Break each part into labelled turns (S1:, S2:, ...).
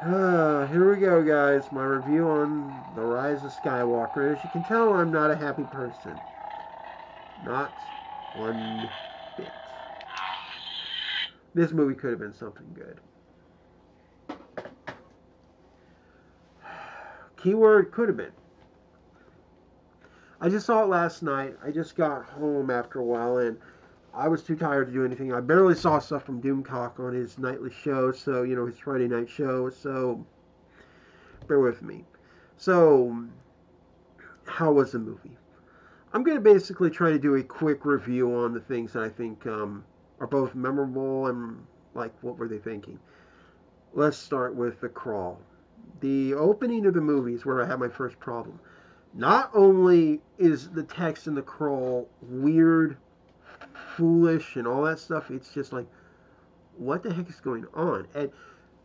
S1: Here we go, guys. My review on The Rise of Skywalker. As you can tell, I'm not a happy person. Not one bit. This movie could have been something good. Keyword could have been. I just saw it last night. I just got home after a while and I was too tired to do anything. I barely saw stuff from Doomcock on his nightly show, so, his Friday night show, so bear with me. So, how was the movie? I'm going to basically try to do a quick review on the things that I think are both memorable and, like, what were they thinking. Let's start with the crawl. The opening of the movie is where I had my first problem. Not only is the text in the crawl weird, foolish, and all that stuff, it's just like, what the heck is going on? And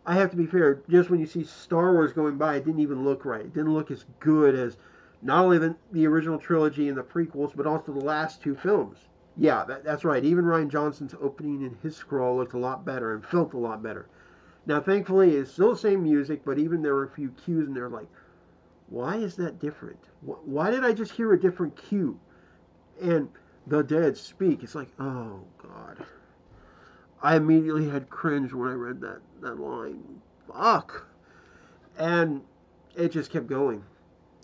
S1: I have to be fair, just when you see Star Wars going by, it didn't even look right. It didn't look as good as not only the original trilogy and the prequels, but also the last two films. Yeah, that's right. Even Ryan Johnson's opening in his scroll looked a lot better and felt a lot better. Now, thankfully, it's still the same music, but even there were a few cues in there like, why is that different? Why did I just hear a different cue? And the dead speak. It's like, oh, God. I immediately had cringe when I read that line. Fuck. And it just kept going.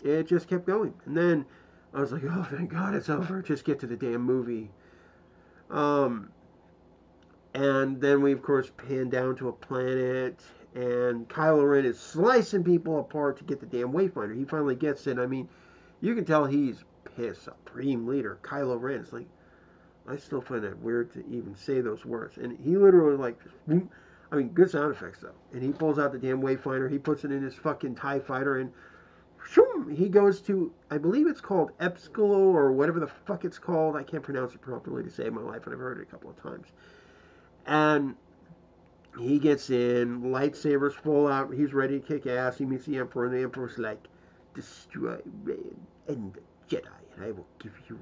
S1: It just kept going. And then I was like, oh, thank God it's over. Just get to the damn movie. Um, and then we, of course, pan down to a planet, and Kylo Ren is slicing people apart to get the damn Wayfinder. He finally gets it. I mean, you can tell he's pissed. Supreme Leader, Kylo Ren. It's like, I still find that weird to even say those words. And he literally, like, I mean, good sound effects, though. And he pulls out the damn Wayfinder. He puts it in his fucking TIE fighter, and shoom, he goes to, I believe it's called Epscalo or whatever the fuck it's called. I can't pronounce it properly to save my life, and I've heard it a couple of times. And he gets in, lightsabers full out. He's ready to kick ass. He meets the Emperor, and the Emperor's like, destroy Ren and the Jedi, and I will give you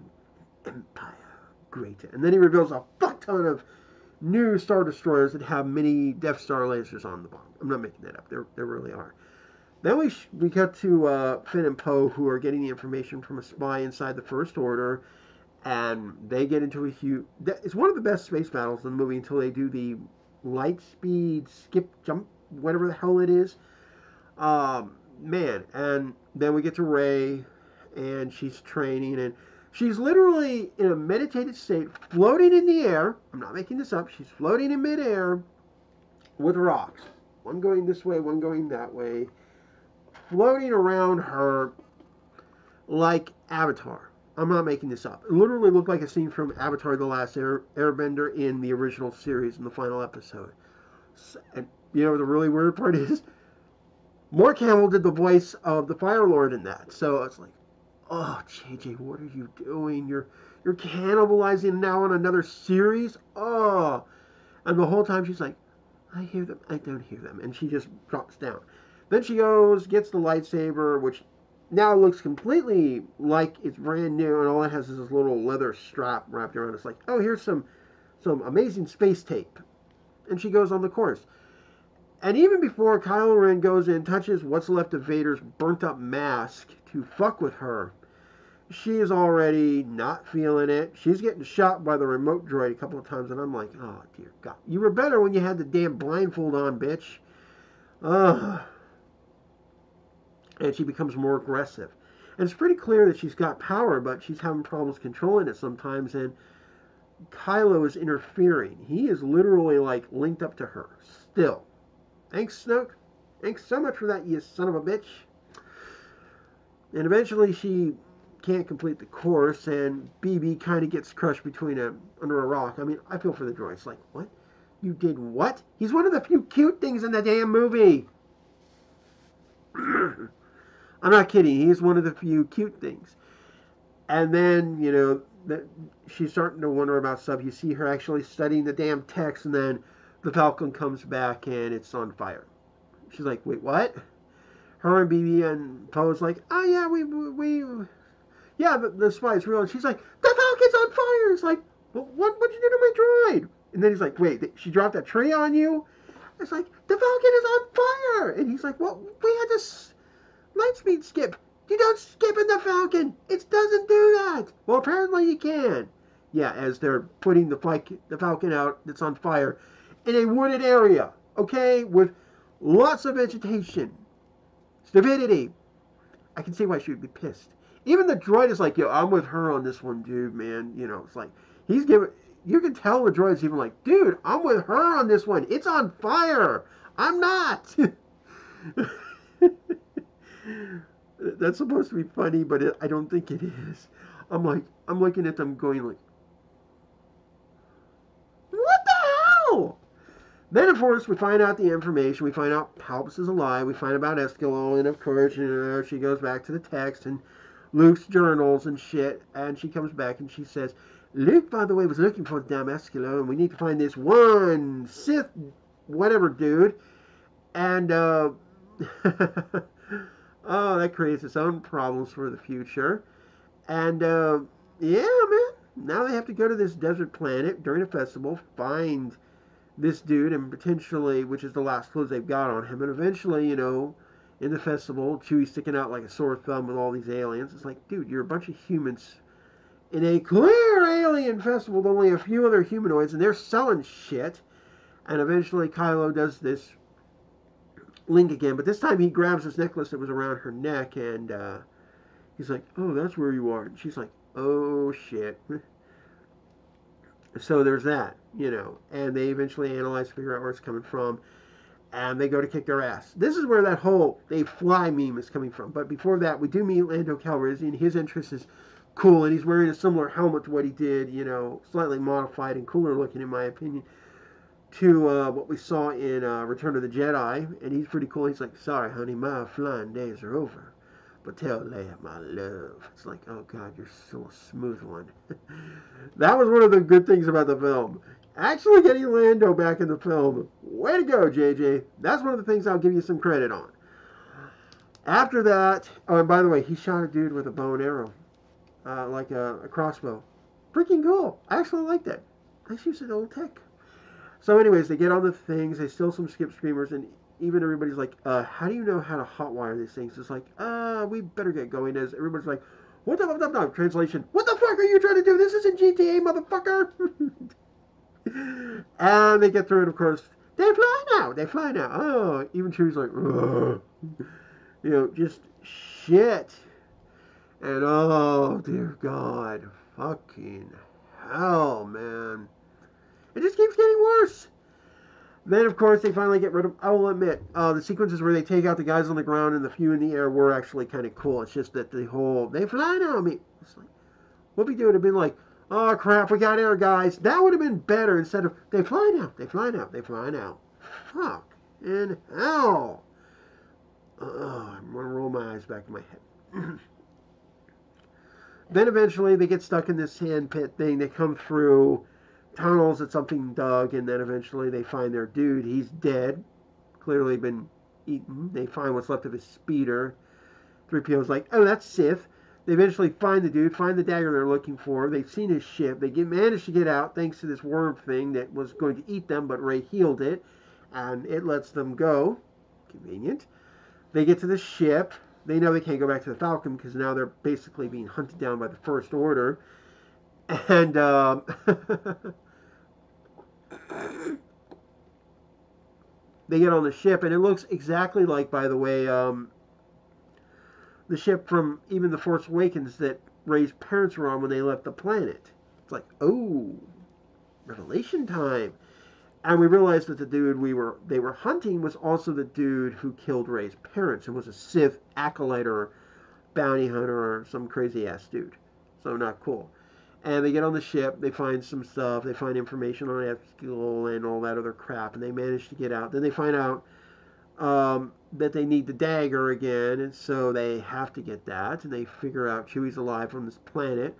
S1: Empire greater. And then he reveals a fuck ton of new Star Destroyers that have many Death Star lasers on the bottom. I'm not making that up. There really are. Then we cut to Finn and Poe, who are getting the information from a spy inside the First Order, and they get into a huge. It's one of the best space battles in the movie until they do the light speed skip jump, whatever the hell it is. Man, and then we get to Rey, and she's training, and she's literally in a meditated state, floating in the air. I'm not making this up. She's floating in midair with rocks, one going this way, one going that way, floating around her like Avatar. I'm not making this up. It literally looked like a scene from Avatar: The Last Airbender in the original series in the final episode. And the really weird part is, Mark Hamill did the voice of the Fire Lord in that. So it's like, oh, JJ, what are you doing? You're cannibalizing now on another series? Oh. And the whole time she's like, I hear them, I don't hear them. And she just drops down. Then she goes, gets the lightsaber, which now looks completely like it's brand new, and all it has is this little leather strap wrapped around. It's like, oh, here's some amazing space tape. And she goes on the course. And even before Kylo Ren goes in, touches what's left of Vader's burnt up mask to fuck with her, she is already not feeling it. She's getting shot by the remote droid a couple of times, and I'm like, oh, dear God. You were better when you had the damn blindfold on, bitch. Ugh. And she becomes more aggressive. And it's pretty clear that she's got power, but she's having problems controlling it sometimes, and Kylo is interfering. He is literally, like, linked up to her still. Thanks, Snoke. Thanks so much for that, you son of a bitch. And eventually she can't complete the course, and BB kind of gets crushed under a rock. I mean, I feel for the droid. It's like, what? You did what? He's one of the few cute things in the damn movie. I'm not kidding. He's one of the few cute things. And then, she's starting to wonder about stuff. You see her actually studying the damn text, and then the Falcon comes back and it's on fire. She's like, wait, what? Her and BB and Poe's like, oh yeah, yeah, the spy's real. And she's like, the Falcon's on fire. It's like, well, what'd you do to my droid? And then he's like, wait, she dropped a tree on you? It's like, the Falcon is on fire! And he's like, well, we had this light speed skip. You don't skip in the Falcon. It doesn't do that. Well, apparently you can. Yeah, as they're putting the Falcon out that's on fire in a wooded area, okay, with lots of vegetation, stupidity. I can see why she would be pissed. Even the droid is like, yo, I'm with her on this one, dude, man. You know, it's like, he's giving, you can tell the droid's even like, dude, I'm with her on this one. It's on fire. I'm not. That's supposed to be funny, but I don't think it is. I'm looking at them going like, what the hell? Then, of course, we find out the information. We find out Palps is alive. We find about Escalo, and of course, you know, she goes back to the text and Luke's journals and shit. And she comes back and she says, Luke, by the way, was looking for the damn Escalo, and we need to find this one Sith whatever dude. And, oh, that creates its own problems for the future. And, yeah, man. Now they have to go to this desert planet during a festival, find this dude, and potentially, which is the last clues they've got on him, and eventually, you know, in the festival, Chewie sticking out like a sore thumb with all these aliens. It's like, dude, you're a bunch of humans in a clear alien festival with only a few other humanoids, and they're selling shit. And eventually, Kylo does this link again, but this time he grabs this necklace that was around her neck, and he's like, oh, that's where you are. And she's like, oh, shit. So there's that, you know, and they eventually analyze, figure out where it's coming from, and they go to kick their ass. This is where that whole they fly meme is coming from. But before that, we do meet Lando Calrissian. His interest is cool, and he's wearing a similar helmet to what he did, you know, slightly modified and cooler looking, in my opinion, to what we saw in Return of the Jedi. And he's pretty cool. He's like, sorry, honey, my flying days are over. But tell Leia my love. It's like, oh God, you're so a smooth one. That was one of the good things about the film. Actually getting Lando back in the film. Way to go, JJ. That's one of the things I'll give you some credit on. After that, oh, and by the way, he shot a dude with a bow and arrow. Like a crossbow. Freaking cool. I actually like that. Nice use of old tech. So anyways, they get on the things. They steal some skip screamers, and even everybody's like, how do you know how to hotwire these things? It's like, we better get going. As everybody's like, what the fuck? Translation, what the fuck are you trying to do? This isn't GTA, motherfucker. And they get through it, of course. They fly now. Oh, even Chewie's like, ugh. You know, just shit. And oh, dear God. Fucking hell, man. It just keeps getting worse. Then, of course, they finally get rid of... I will admit, the sequences where they take out the guys on the ground and the few in the air were actually kind of cool. It's just that the whole... They fly now. I mean, it's like... What we do would have been like, oh, crap, we got air, guys. That would have been better instead of, they fly now. Fuck in hell. I'm going to roll my eyes back in my head. Then eventually they get stuck in this sand pit thing. They come through tunnels that something dug, and then eventually they find their dude. He's dead, clearly been eaten. They find what's left of his speeder. 3PO's like, oh, that's Sith. They eventually find the dude, find the dagger they're looking for. They've seen his ship. They manage to get out thanks to this worm thing that was going to eat them, but Rey healed it, and it lets them go. Convenient. They get to the ship. They know they can't go back to the Falcon because now they're basically being hunted down by the First Order. And they get on the ship, and it looks exactly like, by the way, the ship from even The Force Awakens that Rey's parents were on when they left the planet. It's like, oh, revelation time. And we realized that the dude they were hunting was also the dude who killed Rey's parents and was a Sith acolyte or bounty hunter or some crazy ass dude. So not cool. And they get on the ship, they find some stuff, they find information on Escalo and all that other crap, and they manage to get out. Then they find out that they need the dagger again, and so they have to get that, and they figure out Chewie's alive from this planet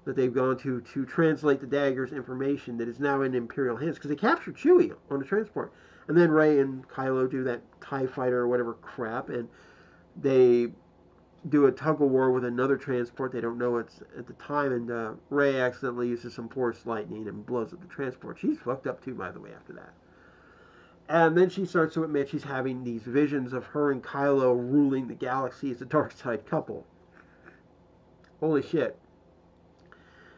S1: that they've gone to translate the dagger's information that is now in Imperial hands, because they captured Chewie on the transport. And then Rey and Kylo do that TIE fighter or whatever crap, and they do a tug-of-war with another transport. They don't know it's at the time, and Rey accidentally uses some force lightning and blows up the transport. She's fucked up too, by the way, after that. And then she starts to admit she's having these visions of her and Kylo ruling the galaxy as a dark side couple. Holy shit.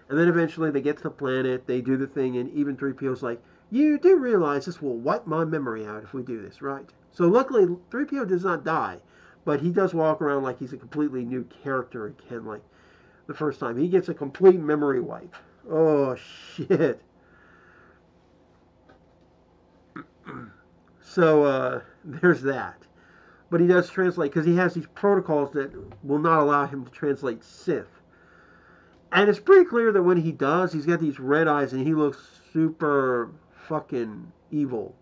S1: And then eventually they get to the planet, they do the thing, and even 3PO's like, you do realize this will wipe my memory out if we do this, right? So luckily, 3PO does not die, but he does walk around like he's a completely new character again, like the first time. He gets a complete memory wipe. Oh, shit. So, there's that. But he does translate, because he has these protocols that will not allow him to translate Sith. And it's pretty clear that when he does, he's got these red eyes and he looks super fucking evil.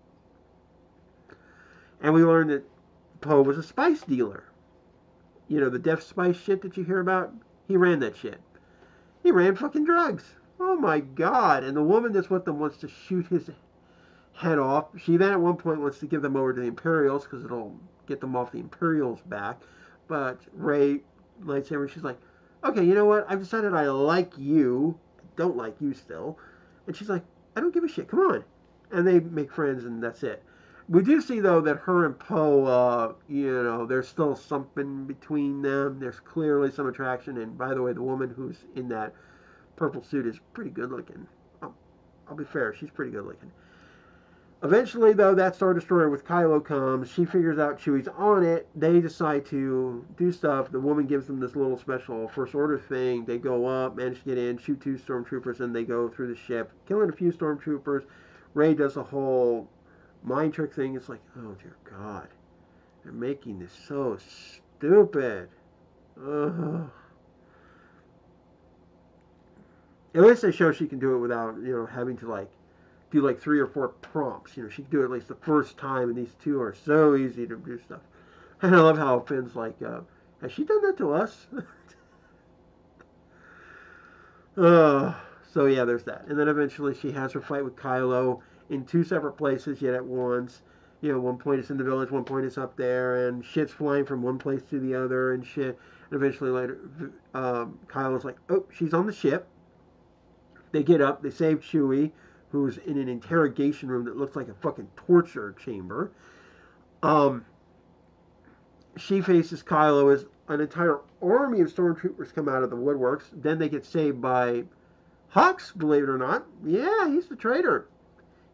S1: And we learned that Poe was a spice dealer. You know, the death spice shit that you hear about? He ran that shit. He ran fucking drugs. Oh my god. And the woman that's with them wants to shoot his head off. She then at one point wants to give them over to the Imperials because it'll get them off the Imperials' back. But Rey lightsaber, she's like, okay, you know what? I've decided I like you. I don't like you still. And she's like, I don't give a shit. Come on. And they make friends, and that's it. We do see, though, that her and Poe, there's still something between them. There's clearly some attraction. And by the way, the woman who's in that purple suit is pretty good looking. I'll be fair. She's pretty good looking. Eventually, though, that Star Destroyer with Kylo comes. She figures out Chewie's on it. They decide to do stuff. The woman gives them this little special First Order thing. They go up, manage to get in, shoot 2 stormtroopers, and they go through the ship, killing a few stormtroopers. Rey does a whole mind trick thing. It's like, oh, dear God. They're making this so stupid. Ugh. At least they show she can do it without, having to, do 3 or 4 prompts. She can do it at least the first time, and these two are so easy to do stuff. And I love how Finn's like, has she done that to us? So yeah, there's that. And then eventually she has her fight with Kylo in 2 separate places, yet at once. One point it's in the village, one point it's up there, and shit's flying from one place to the other and shit. And eventually later, Kylo's like, oh, she's on the ship. They get up, they save Chewie, who's in an interrogation room that looks like a fucking torture chamber. She faces Kylo as an entire army of stormtroopers come out of the woodworks. Then they get saved by Hux, believe it or not. Yeah, he's the traitor.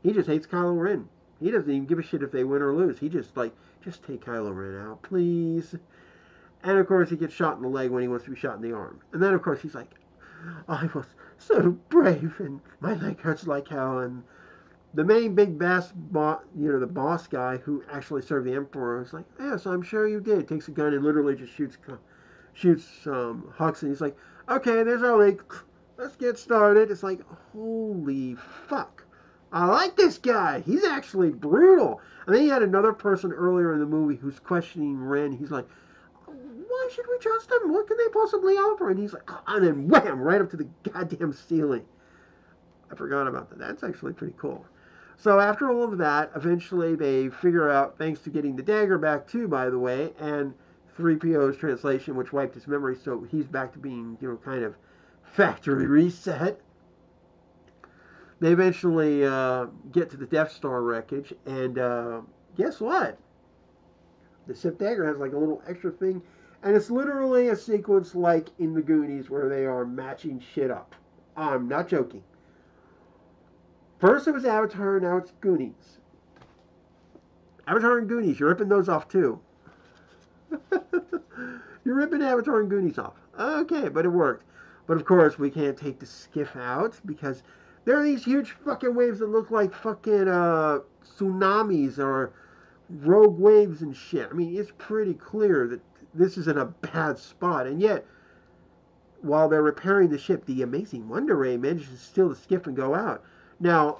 S1: He just hates Kylo Ren. He doesn't even give a shit if they win or lose. He just take Kylo Ren out, please. And of course he gets shot in the leg when he wants to be shot in the arm. And then of course he's like, I was so brave and my leg hurts like hell. And the main big bass, the boss guy who actually served the Emperor is like, yes, I'm sure you did. Takes a gun and literally just shoots Hux, and he's like, okay, there's our leg. Let's get started. It's like, holy fuck. I like this guy. He's actually brutal. And then he had another person earlier in the movie who's questioning Ren. He's like, why should we trust them? What can they possibly offer? And he's like, and then wham, right up to the goddamn ceiling. I forgot about that. That's actually pretty cool. So after all of that, eventually they figure out, thanks to getting the dagger back too, by the way, and 3PO's translation, which wiped his memory, so he's back to being, kind of factory reset. They eventually get to the Death Star wreckage, and guess what? The Sith dagger has like a little extra thing, and it's literally a sequence like in the Goonies where they are matching shit up. I'm not joking. First it was Avatar, now it's Goonies. Avatar and Goonies, you're ripping those off too. You're ripping Avatar and Goonies off. Okay, but it worked. But of course, we can't take the skiff out because there are these huge fucking waves that look like fucking tsunamis or rogue waves and shit. I mean, it's pretty clear that this is in a bad spot. And yet, while they're repairing the ship, the amazing Wonder Ray manages to steal the skiff and go out. Now,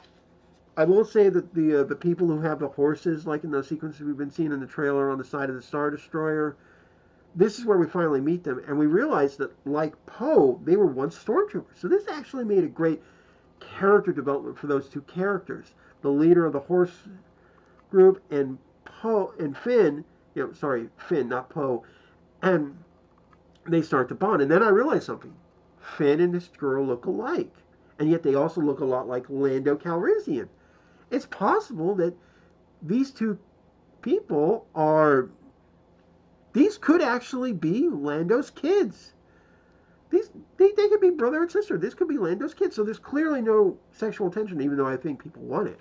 S1: I will say that the people who have the horses, like in those sequences we've been seeing in the trailer on the side of the Star Destroyer, this is where we finally meet them, and we realize that, like Poe, they were once stormtroopers. So this actually made a great character development for those two characters. The leader of the horse group and Poe and Finn, Finn, not Poe, and they start to bond. And then I realized something. Finn and this girl look alike. And yet they also look a lot like Lando Calrissian. It's possible that these two people are, these could actually be Lando's kids. These, they could be brother and sister. This could be Lando's kids. So there's clearly no sexual tension, even though I think people want it.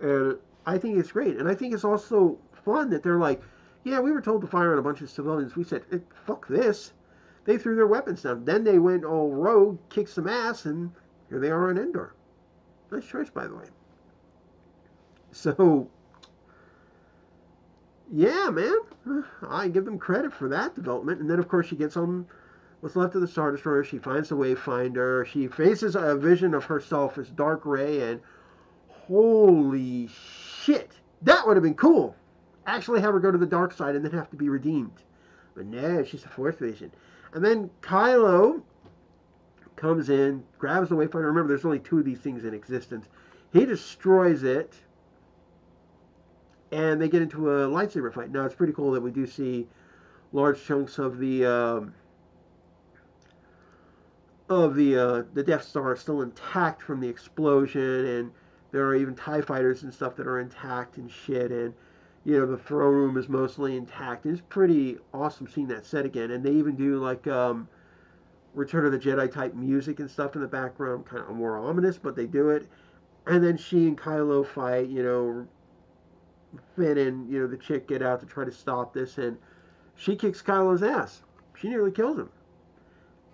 S1: And I think it's great. And I think it's also fun that they're like, yeah, we were told to fire on a bunch of civilians. We said, fuck this. They threw their weapons down. Then they went all rogue, kicked some ass, and here they are on Endor. Nice choice, by the way. So, yeah, man. I give them credit for that development. And then, of course, she gets on what's left of the Star Destroyer. She finds the Wayfinder. She faces a vision of herself as Dark Ray, and holy shit, that would have been cool. Actually have her go to the dark side and then have to be redeemed. But no, she's a Force vision. And then Kylo comes in, grabs the Wayfinder. Remember, there's only two of these things in existence. He destroys it, and they get into a lightsaber fight. Now, it's pretty cool that we do see large chunks of the Death Star still intact from the explosion, and there are even TIE fighters and stuff that are intact and shit, and the throne room is mostly intact. It's pretty awesome seeing that set again, and they even do like Return of the Jedi type music and stuff in the background, kind of more ominous, but they do it. And then she and Kylo fight, Finn and, the chick get out to try to stop this, and she kicks Kylo's ass. She nearly kills him.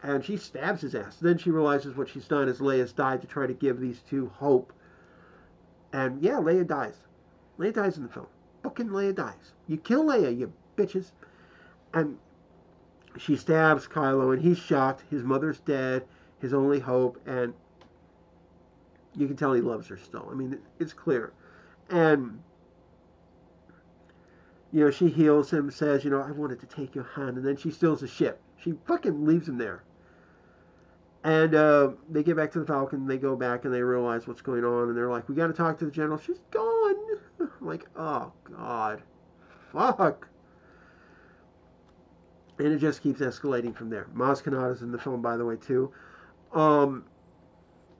S1: And she stabs his ass. Then she realizes what she's done is Leia's died to try to give these two hope. And yeah, Leia dies. Leia dies in the film. Fucking Leia dies. You kill Leia, you bitches. And she stabs Kylo, and he's shocked. His mother's dead, his only hope, and you can tell he loves her still. I mean, it's clear. And, she heals him, says, I wanted to take your hand, and then she steals the ship. She fucking leaves him there. And they get back to the Falcon, they go back, and they realize what's going on, and they're like, we got to talk to the general. She's gone. I'm like, oh, God. Fuck. And it just keeps escalating from there. Maz Kanata's in the film, by the way, too. And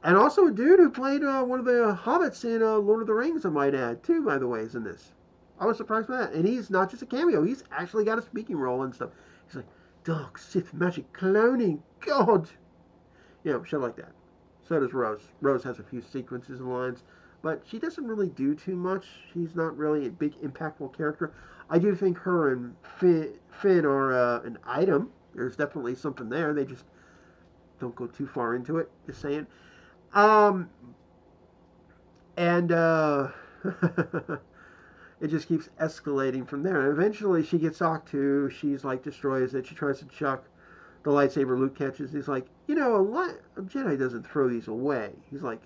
S1: also a dude who played one of the hobbits in Lord of the Rings, I might add, too, by the way, is in this. I was surprised by that. And he's not just a cameo. He's actually got a speaking role and stuff. He's like, dark Sith magic cloning. God. Shit like that. So does Rose. Rose has a few sequences and lines, but she doesn't really do too much. She's not really a big, impactful character. I do think her and Finn are an item. There's definitely something there. They just don't go too far into it. Just saying. And it just keeps escalating from there. And eventually she gets Sock too. She's like destroys it. She tries to chuck the lightsaber. Luke catches. He's like, a Jedi doesn't throw these away. He's like,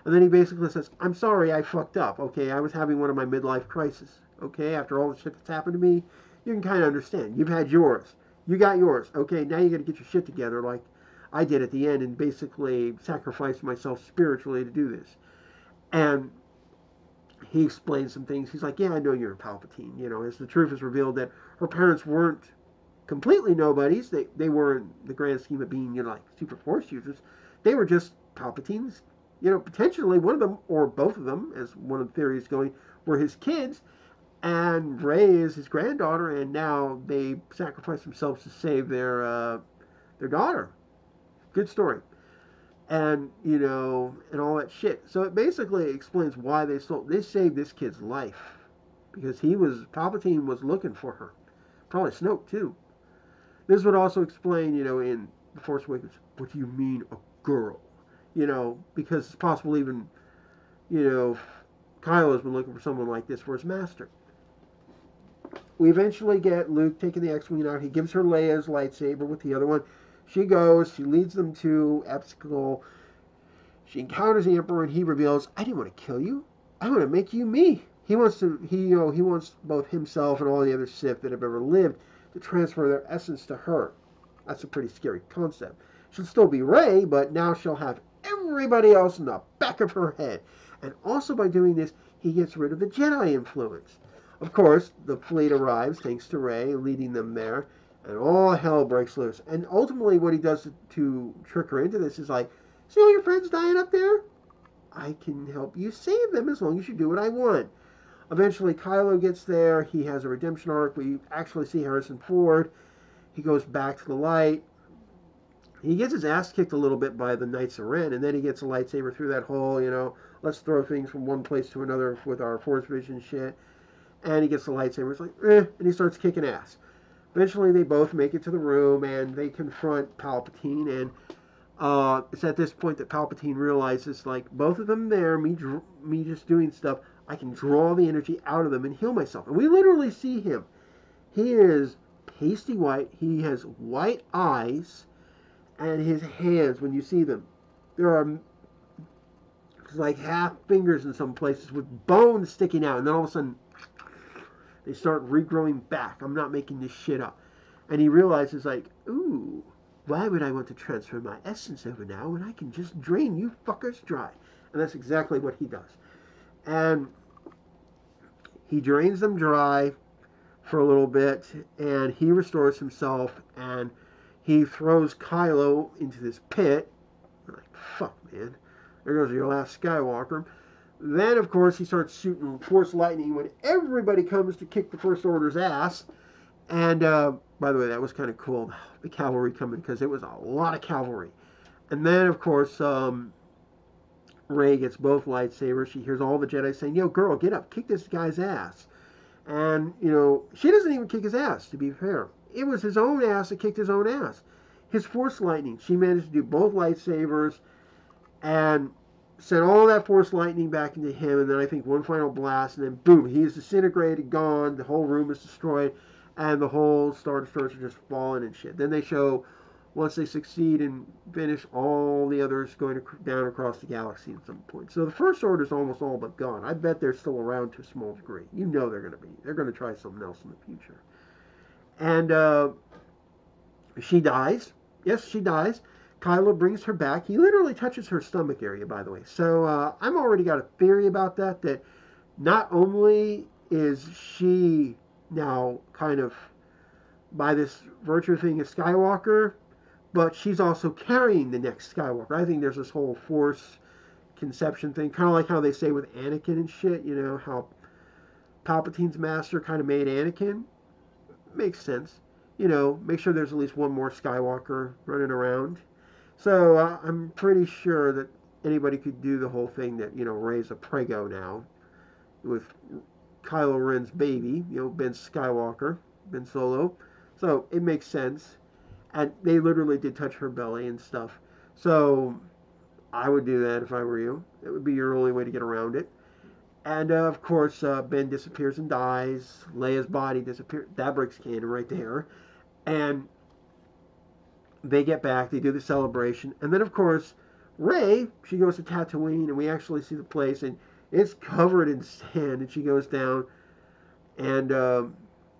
S1: and then he basically says, I'm sorry, I fucked up. Okay, I was having one of my midlife crises. Okay, after all the shit that's happened to me, you can kind of understand. You've had yours. You got yours. Okay, now you got to get your shit together like I did at the end and basically sacrificed myself spiritually to do this. And he explains some things. He's like, yeah, I know you're a Palpatine. As the truth is revealed that her parents weren't completely nobodies. They weren't the grand scheme of being, like super Force users. They were just Palpatines. Potentially one of them, or both of them, as one of the theories going, were his kids. And Rey is his granddaughter, and now they sacrifice themselves to save their daughter. Good story. And, and all that shit. So it basically explains why they saved this kid's life. Because Palpatine was looking for her. Probably Snoke, too. This would also explain, in The Force Awakens, what do you mean a girl? Because it's possible even, Kylo has been looking for someone like this for his master. We eventually get Luke taking the X-Wing out. He gives her Leia's lightsaber with the other one. She goes, she leads them to Epsicle. She encounters the Emperor, and he reveals, I didn't want to kill you. I want to make you me. He wants both himself and all the other Sith that have ever lived to transfer their essence to her. That's a pretty scary concept. She'll still be Rey, but now she'll have everybody else in the back of her head. And also by doing this, he gets rid of the Jedi influence. Of course, the fleet arrives, thanks to Rey, leading them there, and all hell breaks loose. And ultimately what he does to trick her into this is like, see all your friends dying up there? I can help you save them as long as you do what I want. Eventually, Kylo gets there. He has a redemption arc. We actually see Harrison Ford. He goes back to the light. He gets his ass kicked a little bit by the Knights of Ren, and then he gets a lightsaber through that hole, let's throw things from one place to another with our Force Vision shit. And he gets the lightsaber. It's like, and he starts kicking ass. Eventually, they both make it to the room, and they confront Palpatine, and it's at this point that Palpatine realizes, like, both of them there, me just doing stuff, I can draw the energy out of them and heal myself. And we literally see him. He is pasty white. He has white eyes, and his hands, when you see them, there are like half fingers in some places with bones sticking out, and then all of a sudden they start regrowing back. I'm not making this shit up. And he realizes, like, ooh, why would I want to transfer my essence over now when I can just drain you fuckers dry? And that's exactly what he does. And he drains them dry for a little bit, and he restores himself, and he throws Kylo into this pit. I'm like, fuck, man. There goes your last Skywalker. Then, of course, he starts shooting Force Lightning when everybody comes to kick the First Order's ass. And, by the way, that was kind of cool, the cavalry coming, because it was a lot of cavalry. And then, of course, Rey gets both lightsabers. She hears all the Jedi saying, yo, girl, get up, kick this guy's ass. And, she doesn't even kick his ass, to be fair. It was his own ass that kicked his own ass. His Force Lightning. She managed to do both lightsabers and sent all that Force Lightning back into him. And then I think one final blast, and then boom, he is disintegrated, gone. The whole room is destroyed, and the whole Star Destroyers are just falling and shit. Then they show, once they succeed and finish, all the others going down across the galaxy at some point. So the First Order is almost all but gone. I bet they're still around to a small degree. They're going to be. They're going to try something else in the future. And she dies. Yes, she dies. Kylo brings her back. He literally touches her stomach area, by the way. So I've already got a theory about that not only is she now kind of, by this virtue thing, a Skywalker, but she's also carrying the next Skywalker. I think there's this whole Force conception thing, kind of like how they say with Anakin and shit, how Palpatine's master kind of made Anakin. Makes sense. Make sure there's at least one more Skywalker running around. So I'm pretty sure that anybody could do the whole thing that, Rey's a prego now with Kylo Ren's baby, Ben Skywalker, Ben Solo. So it makes sense. And they literally did touch her belly and stuff. So I would do that if I were you. It would be your only way to get around it. And of course, Ben disappears and dies. Leia's body disappears. That breaks canon right there. And they get back. They do the celebration. And then, of course, Rey, she goes to Tatooine, and we actually see the place, and it's covered in sand. And she goes down, and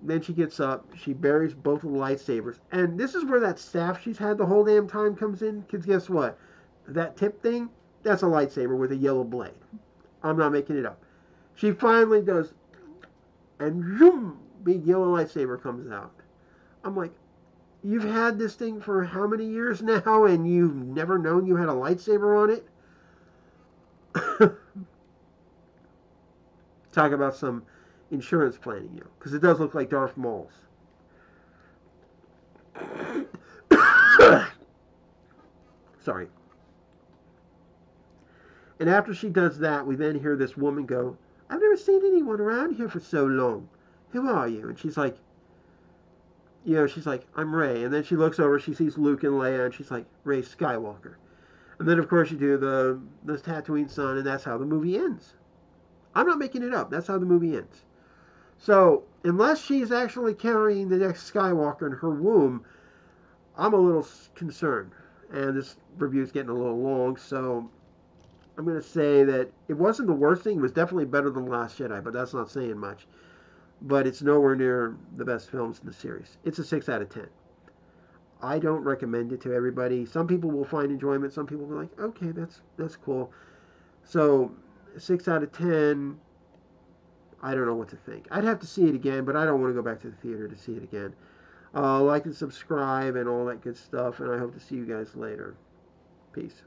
S1: then she gets up. She buries both of the lightsabers. And this is where that staff she's had the whole damn time comes in. Because guess what? That tip thing, that's a lightsaber with a yellow blade. I'm not making it up. She finally does, and zoom, big yellow lightsaber comes out. I'm like, you've had this thing for how many years now, and you've never known you had a lightsaber on it? Talk about some insurance planning, because it does look like Darth Maul's. Sorry. And after she does that, we then hear this woman go, I've never seen anyone around here for so long. Who are you? And she's like, I'm Rey. And then she looks over, she sees Luke and Leia, and she's like, Rey Skywalker. And then, of course, you do the Tatooine sun, and that's how the movie ends. I'm not making it up. That's how the movie ends. So, unless she's actually carrying the next Skywalker in her womb, I'm a little concerned. And this review is getting a little long, so I'm going to say that it wasn't the worst thing. It was definitely better than The Last Jedi, but that's not saying much. But it's nowhere near the best films in the series. It's a 6 out of 10. I don't recommend it to everybody. Some people will find enjoyment. Some people will be like, okay, that's cool. So, 6 out of 10, I don't know what to think. I'd have to see it again, but I don't want to go back to the theater to see it again. Like and subscribe and all that good stuff, and I hope to see you guys later. Peace.